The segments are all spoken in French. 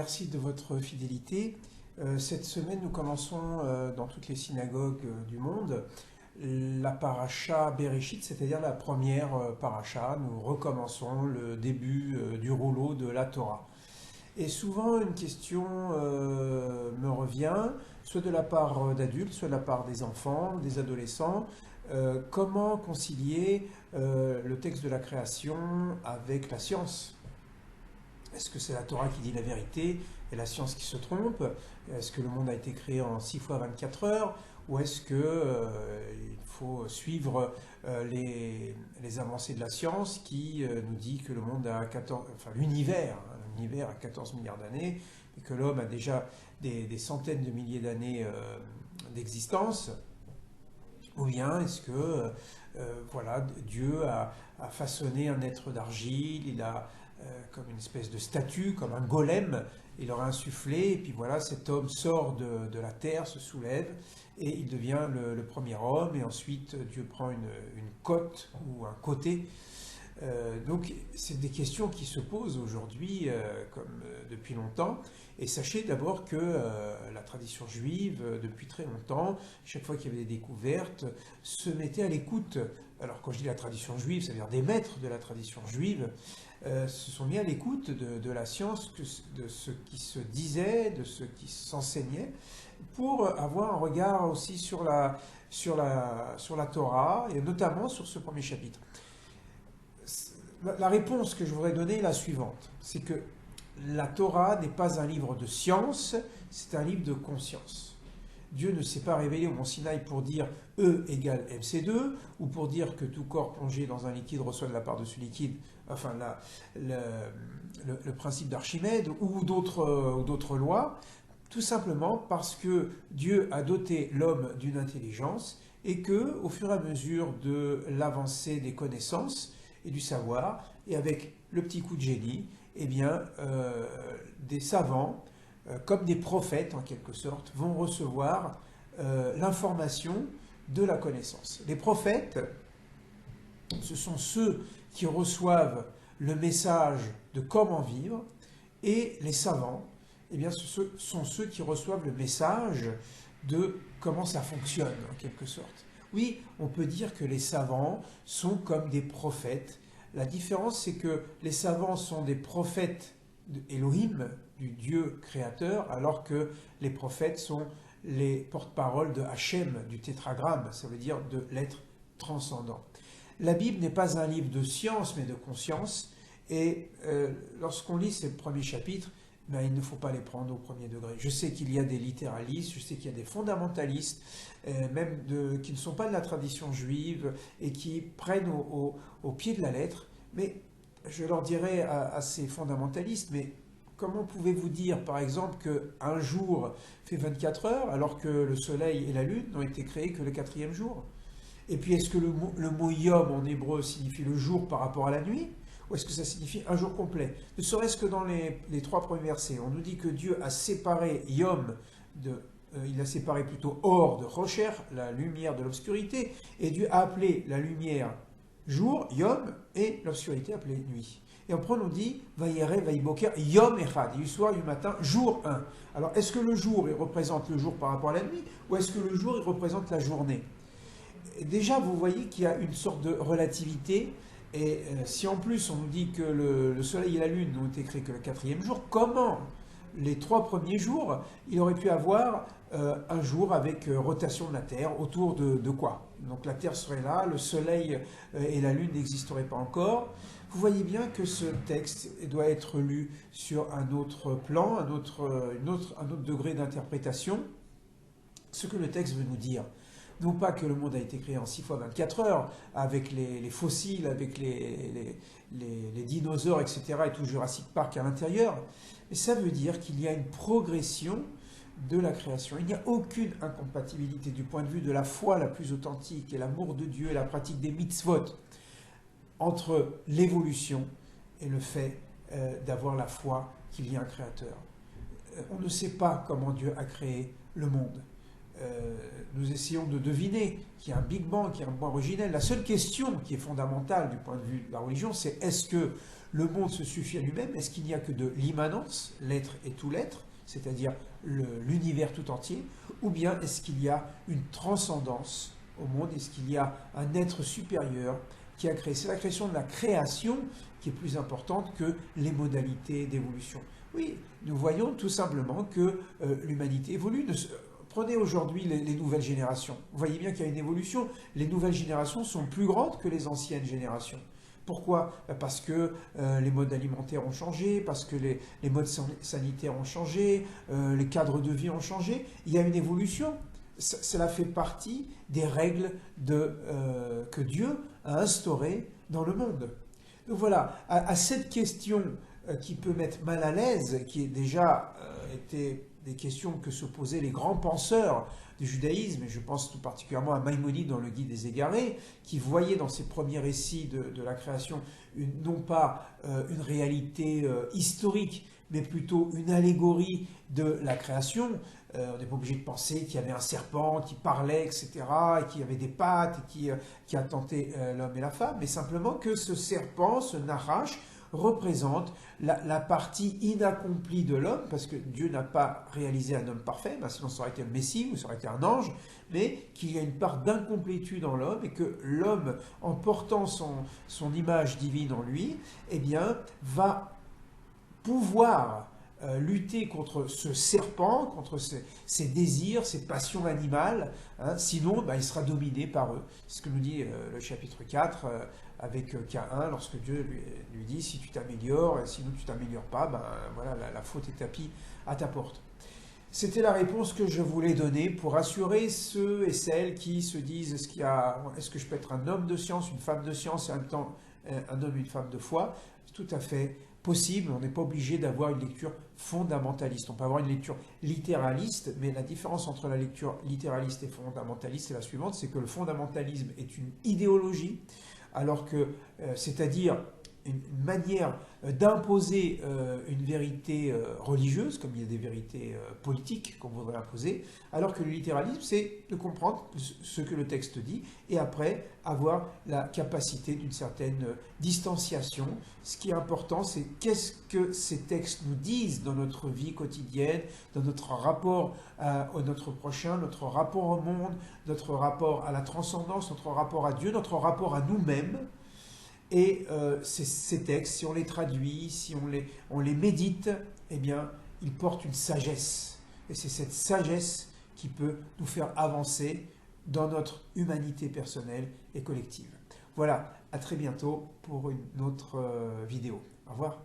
merci de votre fidélité. Cette semaine, nous commençons dans toutes les synagogues du monde la paracha Bereshit, c'est-à-dire la première paracha. Nous recommençons le début du rouleau de la Torah. Et souvent, une question me revient, soit de la part d'adultes, soit de la part des enfants, des adolescents. Comment concilier le texte de la création avec la science? Est-ce que c'est la Torah qui dit la vérité et la science qui se trompe? Est-ce que le monde a été créé en 6 fois 24 heures? Ou est-ce qu'il faut suivre les avancées de la science qui nous dit que le monde a 14, enfin l'univers a 14 milliards d'années et que l'homme a déjà des centaines de milliers d'années d'existence? Ou bien est-ce que voilà, Dieu a façonné un être d'argile, il a comme une espèce de statue, comme un golem, il leur a insufflé, et puis voilà, cet homme sort de la terre, se soulève, et il devient le premier homme, et ensuite Dieu prend une côte ou un côté. Donc c'est des questions qui se posent aujourd'hui comme depuis longtemps. Et sachez d'abord que la tradition juive, depuis très longtemps, chaque fois qu'il y avait des découvertes, se mettait à l'écoute. Alors quand je dis la tradition juive, ça veut dire des maîtres de la tradition juive, se sont mis à l'écoute de la science, de ce qui se disait, de ce qui s'enseignait, pour avoir un regard aussi sur la Torah, et notamment sur ce premier chapitre. La réponse que je voudrais donner est la suivante, c'est que la Torah n'est pas un livre de science, c'est un livre de conscience. Dieu ne s'est pas révélé au mont Sinaï pour dire E égale MC2, ou pour dire que tout corps plongé dans un liquide reçoit de la part de ce liquide, enfin le principe d'Archimède, ou d'autres lois, tout simplement parce que Dieu a doté l'homme d'une intelligence, et que, au fur et à mesure de l'avancée des connaissances et du savoir, et avec le petit coup de génie, eh bien, des savants, comme des prophètes en quelque sorte, vont recevoir l'information de la connaissance. Les prophètes, ce sont ceux qui reçoivent le message de comment vivre, et les savants, eh bien, ce sont ceux qui reçoivent le message de comment ça fonctionne en quelque sorte. Oui, on peut dire que les savants sont comme des prophètes. La différence, c'est que les savants sont des prophètes d'Elohim, du Dieu créateur, alors que les prophètes sont les porte-paroles de Hachem, du tétragramme, ça veut dire de l'être transcendant. La Bible n'est pas un livre de science, mais de conscience, et lorsqu'on lit ces premiers chapitres, ben, il ne faut pas les prendre au premier degré. Je sais qu'il y a des littéralistes, je sais qu'il y a des fondamentalistes, même qui ne sont pas de la tradition juive et qui prennent au pied de la lettre. Mais je leur dirais à ces fondamentalistes, mais comment pouvez-vous dire, par exemple, qu'un jour fait 24 heures alors que le soleil et la lune n'ont été créés que le 4e jour? Et puis, est-ce que le mot yom en hébreu signifie le jour par rapport à la nuit? Ou est-ce que ça signifie un jour complet? Ne serait-ce que dans les 3 premiers versets, on nous dit que Dieu a séparé Yom, il a séparé plutôt Or de Rocher, la lumière de l'obscurité, et Dieu a appelé la lumière jour, Yom, et l'obscurité appelée nuit. Et après on nous dit, Vayere, Vayiboker, Yom Echad, du soir, du matin, jour 1. Alors est-ce que le jour, il représente le jour par rapport à la nuit, ou est-ce que le jour, il représente la journée? Et déjà, vous voyez qu'il y a une sorte de relativité. Et si en plus on nous dit que le soleil et la lune n'ont été créés que le 4e jour, comment les 3 premiers jours, il aurait pu avoir un jour avec rotation de la Terre autour de quoi? Donc la Terre serait là, le soleil et la lune n'existeraient pas encore. Vous voyez bien que ce texte doit être lu sur un autre plan, un autre degré d'interprétation. Ce que le texte veut nous dire. Non pas que le monde a été créé en 6 fois 24 heures, avec les fossiles, avec les dinosaures, etc., et tout Jurassic Park à l'intérieur, mais ça veut dire qu'il y a une progression de la création. Il n'y a aucune incompatibilité du point de vue de la foi la plus authentique et l'amour de Dieu et la pratique des mitzvot entre l'évolution et le fait d'avoir la foi qu'il y a un créateur. On ne sait pas comment Dieu a créé le monde. nous essayons de deviner qu'il y a un Big Bang, qu'il y a un point originel. La seule question qui est fondamentale du point de vue de la religion, c'est est-ce que le monde se suffit à lui-même? Est-ce qu'il n'y a que de l'immanence, l'être et tout l'être, c'est-à-dire l'univers tout entier? Ou bien est-ce qu'il y a une transcendance au monde? Est-ce qu'il y a un être supérieur qui a créé? C'est la création de la création qui est plus importante que les modalités d'évolution. Oui, nous voyons tout simplement que l'humanité évolue. Prenez aujourd'hui les nouvelles générations. Vous voyez bien qu'il y a une évolution. Les nouvelles générations sont plus grandes que les anciennes générations. Pourquoi? Parce que les modes alimentaires ont changé, parce que les modes sanitaires ont changé, les cadres de vie ont changé. Il y a une évolution. Cela fait partie des règles que Dieu a instaurées dans le monde. Donc voilà, à cette question qui peut mettre mal à l'aise, qui est déjà été des questions que se posaient les grands penseurs du judaïsme, et je pense tout particulièrement à Maïmonide dans le Guide des Égarés, qui voyait dans ses premiers récits de la création non pas une réalité historique, mais plutôt une allégorie de la création. On n'est pas obligé de penser qu'il y avait un serpent qui parlait, etc., et qui avait des pattes, et qui a tenté l'homme et la femme, mais simplement que ce serpent, ce Nachash, représente la partie inaccomplie de l'homme, parce que Dieu n'a pas réalisé un homme parfait, sinon ça aurait été le Messie ou ça aurait été un ange, mais qu'il y a une part d'incomplétude en l'homme et que l'homme, en portant son image divine en lui, eh bien, va pouvoir lutter contre ce serpent, contre ses désirs, ses passions animales, hein, sinon il sera dominé par eux. C'est ce que nous dit le chapitre 4 avec Caïn, lorsque Dieu lui dit « si tu t'améliores, et sinon tu ne t'améliores pas, voilà, la faute est tapie à ta porte ». C'était la réponse que je voulais donner pour rassurer ceux et celles qui se disent est-ce que je peux être un homme de science, une femme de science et en même temps un homme et une femme de foi? C'est tout à fait possible, on n'est pas obligé d'avoir une lecture fondamentaliste. On peut avoir une lecture littéraliste, mais la différence entre la lecture littéraliste et fondamentaliste est la suivante, c'est que le fondamentalisme est une idéologie, alors que, c'est-à-dire une manière d'imposer une vérité religieuse, comme il y a des vérités politiques qu'on voudrait imposer, alors que le littéralisme, c'est de comprendre ce que le texte dit et après avoir la capacité d'une certaine distanciation. Ce qui est important, c'est qu'est-ce que ces textes nous disent dans notre vie quotidienne, dans notre rapport à notre prochain, notre rapport au monde, notre rapport à la transcendance, notre rapport à Dieu, notre rapport à nous-mêmes. Et ces textes, si on les traduit, si on les médite, eh bien, ils portent une sagesse. Et c'est cette sagesse qui peut nous faire avancer dans notre humanité personnelle et collective. Voilà, à très bientôt pour une autre vidéo. Au revoir.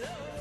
Yeah.